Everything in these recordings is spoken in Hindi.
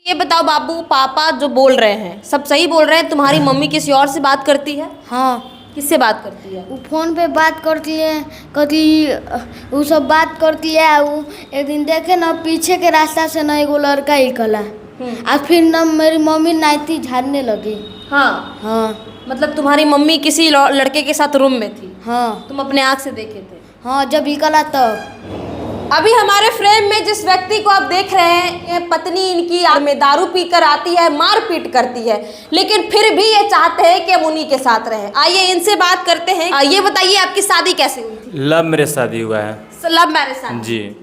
ये बताओ बाबू, पापा जो बोल रहे हैं सब सही बोल रहे हैं? तुम्हारी मम्मी किसी और से बात करती है? हाँ, किससे बात करती है? वो फोन पे बात करती है, कभी वो सब बात करती है। वो एक दिन देखे ना, पीछे के रास्ता से ना एगो लड़का निकला और फिर ना मेरी मम्मी नाइटी झाड़ने लगी। हाँ हाँ मतलब तुम्हारी मम्मी किसी लड़के के साथ रूम में थी? हाँ तुम अपने आँख से देखे थे? हाँ, जब निकला तब। अभी हमारे फ्रेम में जिस व्यक्ति को आप देख रहे हैं, ये पत्नी इनकी में दारू पीकर आती है, मारपीट करती है, लेकिन फिर भी ये चाहते हैं कि हम उन्हीं के साथ रहें। आइए इनसे बात करते हैं। ये बताइए आपकी शादी कैसे हुई थी? लव मैरिज शादी हुआ है। लव मैरिज शादी? जी।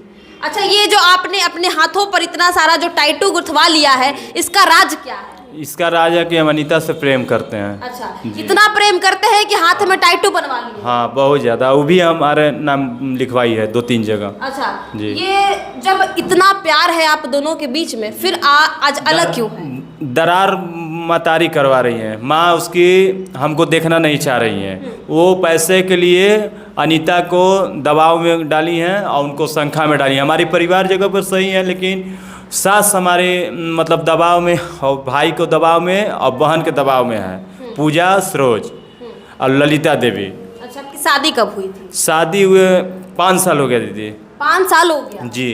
अच्छा, ये जो आपने अपने हाथों पर इतना सारा जो टैटू गुथवा लिया है, इसका राज क्या है? इसका राज है कि हम अनीता से प्रेम करते हैं। अच्छा, इतना प्रेम करते हैं कि हाथ में टैटू बनवा लिया? हाँ, बहुत ज़्यादा। वो भी हमारे नाम लिखवाई है 2-3 जगह। अच्छा जी। ये जब इतना प्यार है आप दोनों के बीच में, फिर आज अलग क्यों है? दरार मतारी करवा रही हैं। माँ उसकी हमको देखना नहीं चाह रही हैं। वो पैसे के लिए अनीता को दबाव में डाली हैं और उनको संख्या में डाली हैं। हमारी परिवार जगह पर सही है, लेकिन सास हमारे मतलब दबाव में, और भाई को दबाव में, और बहन के दबाव में है। पूजा, सरोज और ललिता देवी। अच्छा, आपकी शादी कब हुई थी? शादी हुए 5 साल हो गया दीदी। 5 साल हो गया? जी।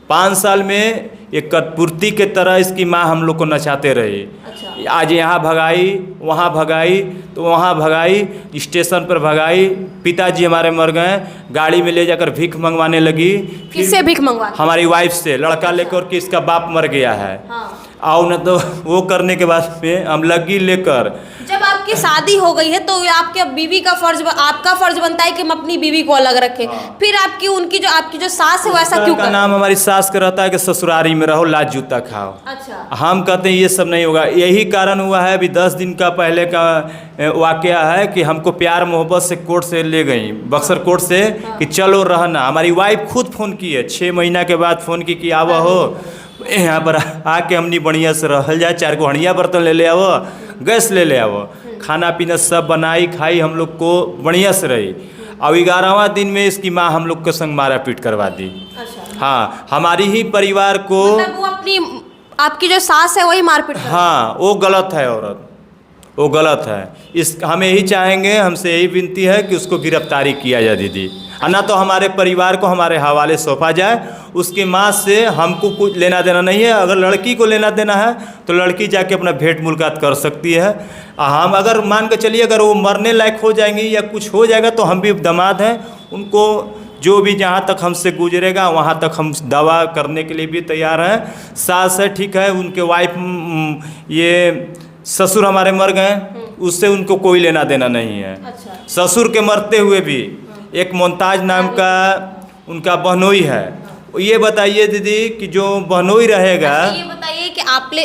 5 साल में एक कठपुर्ती के तरह इसकी माँ हम लोग को नचाते रही। अच्छा। आज यहाँ भगाई, वहाँ भगाई, तो वहाँ भगाई, स्टेशन पर भगाई। पिताजी हमारे मर गए, गाड़ी में ले जाकर भीख मंगवाने लगी। किससे भीख मंगवा? हमारी वाइफ से। लड़का लेकर के इसका बाप मर गया है। हाँ। और न तो वो करने के बाद में हम लगी लेकर। जब आपकी शादी हो गई है तो आपके बीवी का आपका फर्ज बनता है कि हम अपनी बीवी को अलग रखें। हाँ। फिर आपकी आपकी जो सास है वो ऐसा क्यों का नाम हमारी सास का रहता है कि ससुरारी में रहो, लाज जूता खाओ। अच्छा। हम कहते हैं ये सब नहीं होगा। यही कारण हुआ है। अभी 10 दिन का पहले का वाकया है कि हमको प्यार मोहब्बत से कोर्ट से ले गई, बक्सर कोर्ट से। हाँ। कि चलो रहना। हमारी वाइफ खुद फ़ोन की है 6 महीना के बाद फ़ोन की कि आवा हो यहाँ पर आके हमनी बढ़िया से रहल जाए। 4 गो हंडिया बर्तन ले आवो, गैस ले आवो, खाना पीना सब बनाई खाई, हम लोग को बढ़िया से रही। और 11वां दिन में इसकी माँ हम लोग के संग मारा पीट करवा दी। अच्छा। हाँ, हमारी ही परिवार को। मतलब वो अपनी आपकी जो सास है वही मारपीट? हाँ, वो गलत है औरत, वो गलत है। हम यही चाहेंगे, हमसे यही विनती है कि उसको गिरफ्तारी किया जाए दीदी, ना तो हमारे परिवार को हमारे हवाले सौंपा जाए। उसकी माँ से हमको कुछ लेना देना नहीं है। अगर लड़की को लेना देना है तो लड़की जाके अपना भेंट मुलाकात कर सकती है। हम अगर मान के चलिए अगर वो मरने लायक हो जाएंगी या कुछ हो जाएगा तो हम भी दामाद हैं, उनको जो भी जहाँ तक हमसे गुजरेगा वहाँ तक हम दवा करने के लिए भी तैयार हैं। सास है ठीक है, उनके वाइफ ये ससुर हमारे मर गए, उससे उनको कोई लेना देना नहीं है। अच्छा। ससुर के मरते हुए भी एक मुमताज नाम का उनका बहनोई है। ये बताइए दीदी कि जो बहनोई रहेगा। अच्छा, ये बताइए कि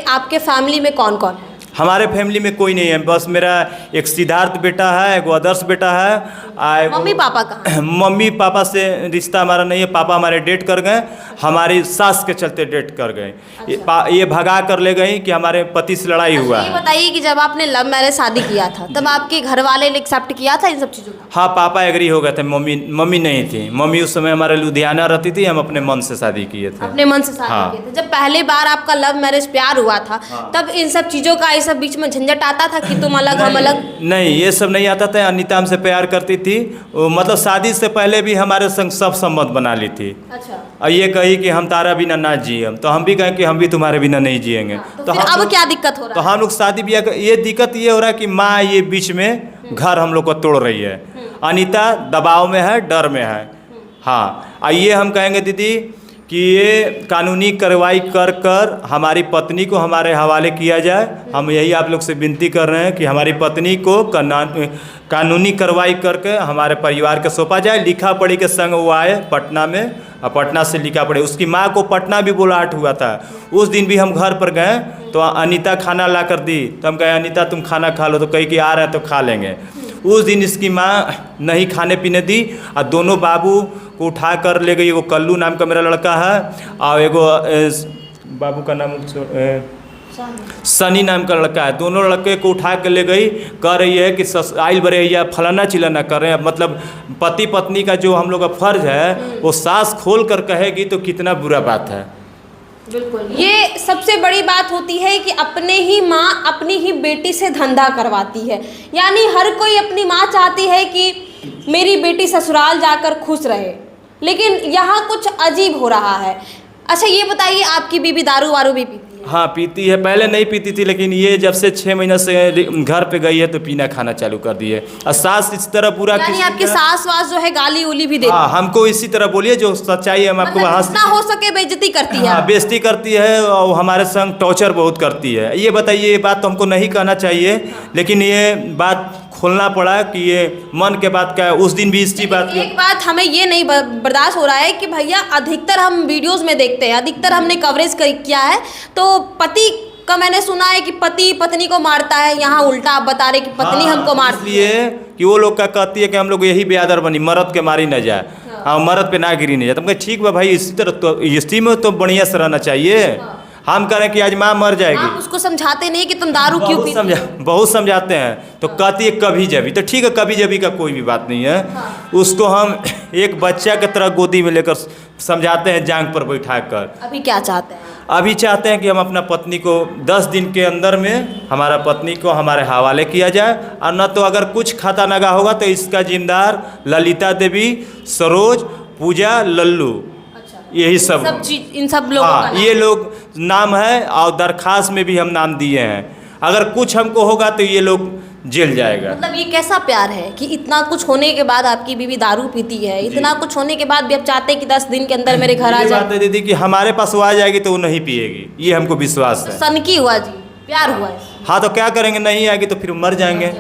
आपके फैमिली में कौन कौन है? हमारे फैमिली में कोई नहीं है, बस मेरा एक सिद्धार्थ बेटा है, एक आदर्श बेटा है। मम्मी पापा कहाँ? मम्मी पापा से रिश्ता हमारा नहीं है। पापा हमारे डेट कर गए, हमारी सास के चलते डेट कर गए। अच्छा। ये भगा कर ले गई कि हमारे पति से लड़ाई हुआ ये है। बताइए कि जब आपने लव मैरिज शादी किया था तब आपके घर वाले ने एक्सेप्ट किया था इन सब चीज़ों को? हाँ, पापा एग्री हो गए थे। मम्मी नहीं थी। मम्मी उस समय हमारे लुधियाना रहती थी। हम अपने मन से शादी किए थे। अपने मन से शादी हाँ। किए थे। जब पहली बार आपका लव मैरिज प्यार हुआ था, हाँ। तब इन सब चीज़ों का ये सब बीच में झंझट आता था कि तुम अलग हम अलग? नहीं, ये सब नहीं आता था। अनीता हमसे प्यार करती थी। मतलब शादी से पहले भी हमारे संग सब संबंध बना ली थी। अच्छा। और ये कही कि हम तारा बिना ना जिए, तो हम भी कहें कि हम भी तुम्हारे बिना नहीं जिएंगे। हाँ, तो फिर अब क्या दिक्कत हो रहा है? तो हम लोग शादी ब्याह ये दिक्कत ये हो रहा है कि माँ ये बीच में घर हम लोग को तोड़ रही है। अनीता दबाव में है, डर में है। हाँ, ये हम कहेंगे दीदी कि ये कानूनी कार्रवाई कर हमारी पत्नी को हमारे हवाले किया जाए। हम यही आप लोग से विनती कर रहे हैं कि हमारी पत्नी को कानूनी कार्रवाई करके हमारे परिवार के सौंपा जाए। लिखा पढ़ी के संग वो आए पटना में, और पटना से लिखा पढ़ी। उसकी माँ को पटना भी बुलाहट हुआ था। उस दिन भी हम घर पर गए तो अनीता खाना ला कर दी, तो हम कहे अनीता तुम खाना खा लो, तो कही कि आ रहे हैं तो खा लेंगे। उस दिन इसकी माँ नहीं खाने पीने दी और दोनों बाबू को उठा कर ले गई। एगो कल्लू नाम का मेरा लड़का है और एगो बाबू का नाम सनी नाम का लड़का है। दोनों लड़के को उठा कर ले गई। कह रही है कि आइल बरे या फलाना चिलाना कर रहे हैं। मतलब पति पत्नी का जो हम लोग का फर्ज है वो सास खोल कर कहेगी तो कितना बुरा बात है। बिल्कुल, ये सबसे बड़ी बात होती है कि अपने ही माँ अपनी ही बेटी से धंधा करवाती है। यानी हर कोई अपनी माँ चाहती है कि मेरी बेटी ससुराल जाकर खुश रहे, लेकिन यहाँ कुछ अजीब हो रहा है। अच्छा ये बताइए, आपकी बीबी दारू वारू भी पीती है? हाँ पीती है, पहले नहीं पीती थी, लेकिन ये जब से 6 महीने से घर पे गई है तो पीना खाना चालू कर दी है। और सास इस तरह पूरा यानी आपकी सास वास जो है गाली उली भी देती है? हाँ, हमको इसी तरह बोलिए, जो सच्चाई है हम आपको वहाँ जितना हो सके बेइज्जती करती है? हाँ, बेइज्जती करती है और हमारे संग टॉर्चर बहुत करती है। ये बताइए, ये बात तो हमको नहीं कहना चाहिए, लेकिन ये बात खोलना पड़ा कि ये मन के बात क्या है। उस दिन भी इसी बात एक बात हमें ये नहीं बर्दाश्त हो रहा है कि भैया अधिकतर हम वीडियोस में देखते हैं, अधिकतर हमने कवरेज किया है, तो पति का मैंने सुना है कि पति पत्नी को मारता है, यहाँ उल्टा आप बता रहे कि पत्नी हमको मारती है। इसलिए कि वो लोग का कहती है कि हम लोग यही बेआदर बनी, मर्द के मारी न जाए, हाँ मर्द पे ना गिरी नहीं जाए। तो मैं ठीक बा भाई, इसी तरह तो इसी में तो बढ़िया से रहना चाहिए। हम कह रहे हैं कि आज माँ मर जाएगी, आप उसको समझाते नहीं कि तुम दारू क्यों पीते हो? बहुत समझाते हैं, तो कहती है कभी जभी। तो ठीक है, कभी जभी का कोई भी बात नहीं है। उसको हम एक बच्चा की तरह गोदी में लेकर समझाते हैं, जांग पर बैठा कर। अभी क्या चाहते हैं? अभी चाहते हैं कि हम अपना पत्नी को 10 दिन के अंदर में हमारा पत्नी को हमारे हवाले किया जाए, और न तो अगर कुछ खाता नगा होगा तो इसका जिम्मेदार ललिता देवी, सरोज, पूजा, लल्लू, यही सब चीज इन सब लोगों हाँ, का ये लोग नाम है। और दरखास्त में भी हम नाम दिए हैं, अगर कुछ हमको होगा तो ये लोग जेल जाएगा। मतलब ये कैसा प्यार है कि इतना कुछ होने के बाद आपकी बीवी दारू पीती है, इतना कुछ होने के बाद भी आप चाहते हैं कि 10 दिन के अंदर मेरे घर आ जाए? बात है दीदी कि हमारे पास वो आ जाएगी तो वो नहीं पिएगी, ये हमको विश्वास है। सनकी हुआ जी, प्यार हुआ है। हाँ तो क्या करेंगे, नहीं आएगी तो फिर मर जाएंगे।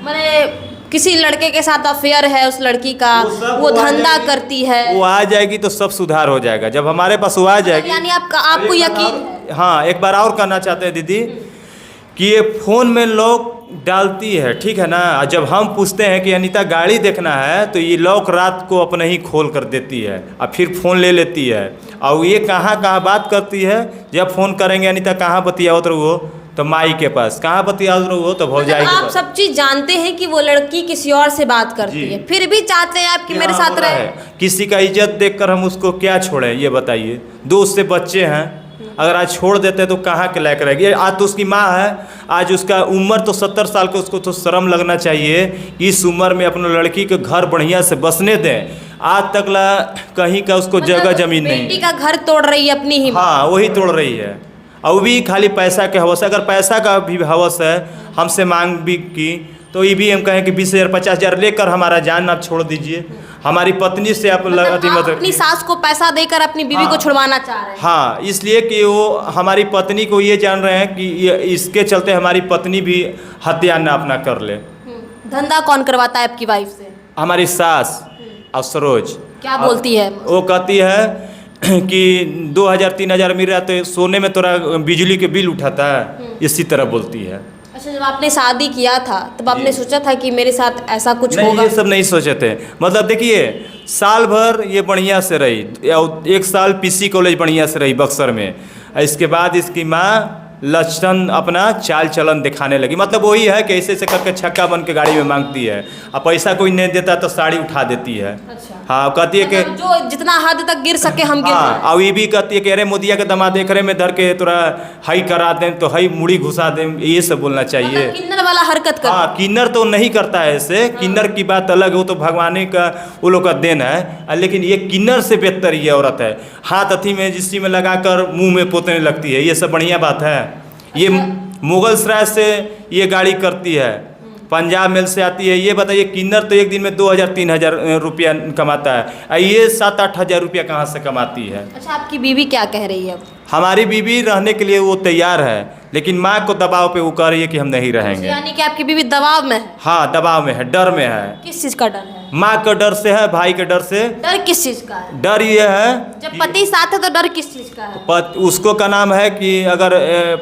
मैंने किसी लड़के के साथ अफेयर है उस लड़की का, वो धंधा करती है, वो आ जाएगी तो सब सुधार हो जाएगा जब हमारे पास वो आ जाएगी। यानी आपको यकीन है? हाँ, एक बार और कहना चाहते हैं दीदी कि ये फ़ोन में लॉक डालती है, ठीक है ना। जब हम पूछते हैं कि अनीता गाड़ी देखना है तो ये लॉक रात को अपने ही खोल कर देती है और फिर फ़ोन ले लेती है। और ये कहाँ कहाँ बात करती है, जब फ़ोन करेंगे अनीता कहाँ बतियाओ तो वो तो माई के पास, कहाँ बतियाओ तो वो तो भौजाई के आप पास। सब चीज जानते हैं कि वो लड़की किसी और से बात करती है, फिर भी चाहते हैं आप कि मेरे साथ रहे। किसी का इज्जत देखकर हम उसको क्या छोड़ें, ये बताइए। 2 उससे बच्चे हैं, अगर आज छोड़ देते तो कहाँ के लायक रहेगी। आज तो उसकी माँ है, आज उसका उम्र तो 70 साल का, उसको तो शर्म लगना चाहिए। इस उम्र में अपने लड़की के घर बढ़िया से बसने दें। आज तक ला कहीं का उसको जगह जमीन नहीं, बेटी का घर तोड़ रही है अपनी ही। हाँ वही तोड़ रही है, और वो भी खाली पैसा के हवस। अगर पैसा का भी हवस है, हमसे मांग भी की तो ये भी हम कहें कि 20,000 50,000 लेकर हमारा जान आप छोड़ दीजिए। हमारी पत्नी से आप अपनी सास को पैसा देकर अपनी बीवी को छुड़वाना चाह रहे हैं। हाँ, इसलिए कि वो हमारी पत्नी को ये जान रहे हैं कि ये इसके चलते हमारी पत्नी भी हत्या न अपना कर ले। धंधा कौन करवाता है आपकी वाइफ से? हमारी सास और सरोज। क्या बोलती है? वो कहती है कि 2,000-3,000 मिल रहा तो सोने में तोरा बिजली के बिल उठाता है, इसी तरह बोलती है। अच्छा, जब आपने शादी किया था तब आपने सोचा था कि मेरे साथ ऐसा कुछ नहीं, होगा? ये सब नहीं सोचे थे। मतलब देखिए, साल भर ये बढ़िया से रही, 1 साल पीसी कॉलेज बढ़िया से रही बक्सर में। इसके बाद इसकी माँ लक्षण अपना चाल चलन दिखाने लगी। मतलब वही है कि ऐसे ऐसे करके छक्का बन के गाड़ी में मांगती है, और पैसा कोई नहीं देता तो साड़ी उठा देती है। अच्छा। हाँ, कहती है कि जो जितना हद तक गिर सके हम गिर हाँ, और ये भी कहती है कि अरे मोदिया के दामाद देख रहे में धर के तोरा हाई करा दें तो हाई मुड़ी घुसा दें, ये सब बोलना चाहिए। मतलब किन्नर वाला हरकत कर। हाँ, किन्नर तो नहीं करता है ऐसे, किन्नर की बात अलग है, वो तो भगवान का वो लोग का देन है। लेकिन ये किन्नर से बेहतर ये औरत है, हाथ अथी में जिस्सी में लगाकर मुंह में पोतने लगती है, ये सब बढ़िया बात है। ये मुगल सराय से ये गाड़ी करती है, पंजाब मेल से आती है। ये बताइए, किन्नर तो एक दिन में 2,000-3,000 रुपया कमाता है, ये 7-8 हज़ार रुपया कहाँ से कमाती है। अच्छा, आपकी बीवी क्या कह रही है? हमारी बीवी रहने के लिए वो तैयार है, लेकिन माँ को दबाव पे वो कह रही है कि हम नहीं रहेंगे। यानी कि आपकी बीवी दबाव में है? हाँ, दबाव में है, डर में है। किस चीज का डर है? माँ का डर से है, भाई के डर से। डर किस चीज का है? डर ये है, जब पति साथ है तो डर किस चीज का है? उसको का नाम है कि अगर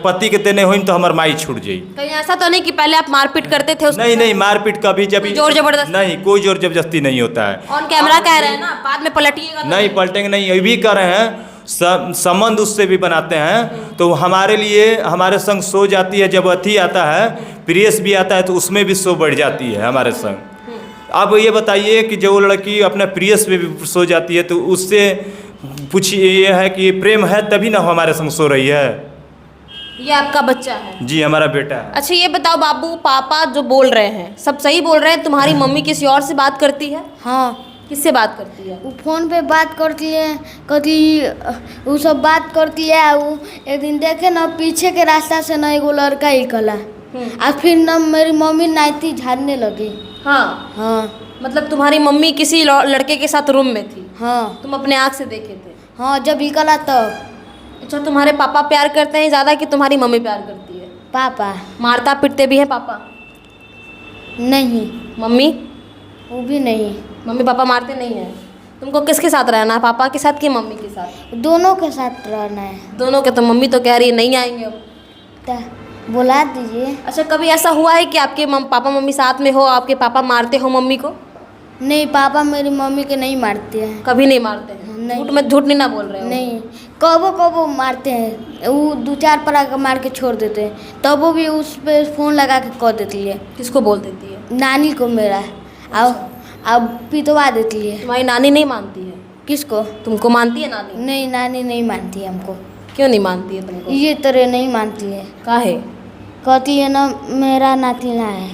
पति के तेने हुई तो हमार माई छूट जाई। कहीं ऐसा तो नहीं कि पहले आप मारपीट करते थे उसके नहीं साथ? नहीं, मारपीट कभी जब जोर जबरदस्ती? नहीं, कोई जोर जबरदस्ती नहीं होता है। ऑन कैमरा कह रहे हैं ना, बाद में पलटिएगा तो नहीं पलटेंगे नहीं, ये भी कर रहे हैं। संबंध उससे भी बनाते हैं, तो हमारे लिए हमारे संग सो जाती है। जब अथी आता है, प्रेस भी आता है, तो उसमें भी सो बढ़ जाती है हमारे संग। अब ये बताइए कि जो लड़की अपने प्रेस में भी सो जाती है तो उससे पूछिए, ये है कि प्रेम है तभी ना हमारे संग सो रही है। ये आपका बच्चा है? जी हमारा बेटा है। अच्छा ये बताओ बाबू, पापा जो बोल रहे हैं सब सही बोल रहे हैं? तुम्हारी मम्मी किसी और से बात करती है? हाँ, किससे बात करती है? वो फोन पे बात करती है, कभी वो सब बात करती है। वो एक दिन देखे ना पीछे के रास्ता से ना एगो लड़का निकला, और फिर ना मेरी मम्मी नाइटी झाड़ने लगी। हाँ हाँ मतलब तुम्हारी मम्मी किसी लड़के के साथ रूम में थी, हाँ तुम अपने आँख से देखे थे? हाँ, जब निकला तब। अच्छा तुम्हारे पापा प्यार करते हैं ज़्यादा कि तुम्हारी मम्मी प्यार करती है? पापा मारता पीटते भी है पापा? नहीं, मम्मी? वो भी नहीं। मम्मी पापा मारते नहीं है? तुमको किसके साथ रहना है, पापा के साथ कि मम्मी के साथ? दोनों के साथ रहना है। दोनों के। तो मम्मी तो कह रही है नहीं आएंगे अब। तो बुला दीजिए। अच्छा कभी ऐसा हुआ है कि आपके पापा मम्मी साथ में हो, आपके पापा मारते हो मम्मी को? नहीं, पापा मेरी मम्मी के नहीं मारते हैं। कभी नहीं मारते हैं? नहीं। झूठ नहीं ना बोल रहे हो? नहीं, कबो कबो मारते हैं, वो 2-4 पराग मार के छोड़ देते हैं, तब वो भी उस पर फ़ोन लगा के कह देती है। किसको बोल देती है? नानी को मेरा। अब पिटवा देती है। तुम्हारी नानी नहीं मानती है? किसको? तुमको मानती है नानी? नहीं, नानी नहीं मानती है हमको। क्यों नहीं मानती है तुमको? ये तरह नहीं मानती है। काहे? कहती है ना मेरा नाती ना है।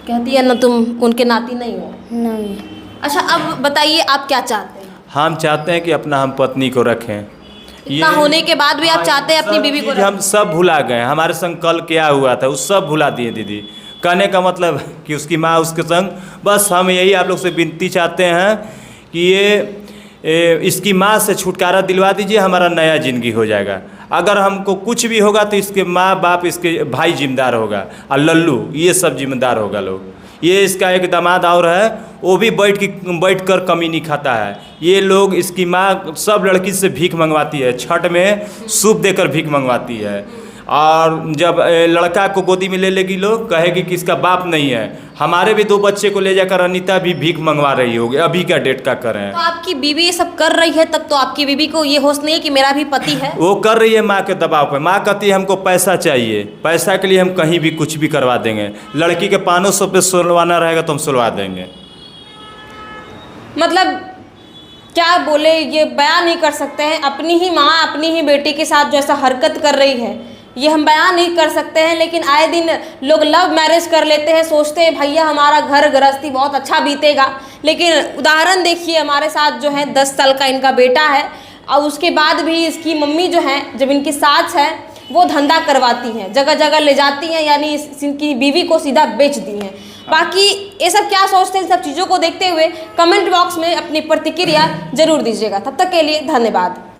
कहती है ना तुम उनके नाती नहीं हो? नहीं। अच्छा अब बताइए आप क्या चाहते हैं? हम चाहते हैं कि अपना हम पत्नी को रखें। इतना होने के बाद भी आप चाहते हैं अपनी सब बीवी को चीज़ हम सब भुला गए। हमारे संग कल क्या हुआ था उस सब भुला दिए दीदी। कहने का मतलब कि उसकी माँ उसके संग, बस हम यही आप लोग से विनती चाहते हैं कि ये इसकी माँ से छुटकारा दिलवा दीजिए, हमारा नया ज़िंदगी हो जाएगा। अगर हमको कुछ भी होगा तो इसके माँ बाप इसके भाई जिम्मेदार होगा, और लल्लू ये सब जिम्मेदार होगा लोग। ये इसका एक दामाद और है, वो भी बैठ कर कमी नहीं खाता है। ये लोग इसकी माँ सब लड़की से भीख मंगवाती है, छठ में सूप देकर भीख मंगवाती है, और जब लड़का को गोदी में ले लेगी लोग कहेगी कि इसका बाप नहीं है। हमारे भी 2 बच्चे को ले जाकर अनीता भी भीख मंगवा रही होगी, अभी का डेट का करें। तो आपकी बीवी ये सब कर रही है, तब तो आपकी बीवी को ये होश नहीं है कि मेरा भी पति है? वो कर रही है माँ के दबाव पे। माँ कहती है हमको पैसा चाहिए, पैसा के लिए हम कहीं भी कुछ भी करवा देंगे। लड़की के 500 पे सुलवाना रहेगा तो हम सुलवा देंगे। मतलब क्या बोले, ये बयान नहीं कर सकते हैं। अपनी ही माँ अपनी ही बेटी के साथ जो ऐसा हरकत कर रही है ये हम बयान नहीं कर सकते हैं। लेकिन आए दिन लोग लव मैरिज कर लेते हैं, सोचते हैं भैया हमारा घर गृहस्थी बहुत अच्छा बीतेगा। लेकिन उदाहरण देखिए हमारे साथ जो है 10 साल का इनका बेटा है, और उसके बाद भी इसकी मम्मी जो है, जब इनकी सास है वो धंधा करवाती हैं, जगह जगह ले जाती हैं, यानी इनकी बीवी को सीधा बेच दी हैं। बाकी ये सब क्या सोचते हैं, इन सब चीज़ों को देखते हुए कमेंट बॉक्स में अपनी प्रतिक्रिया जरूर दीजिएगा। तब तक के लिए धन्यवाद।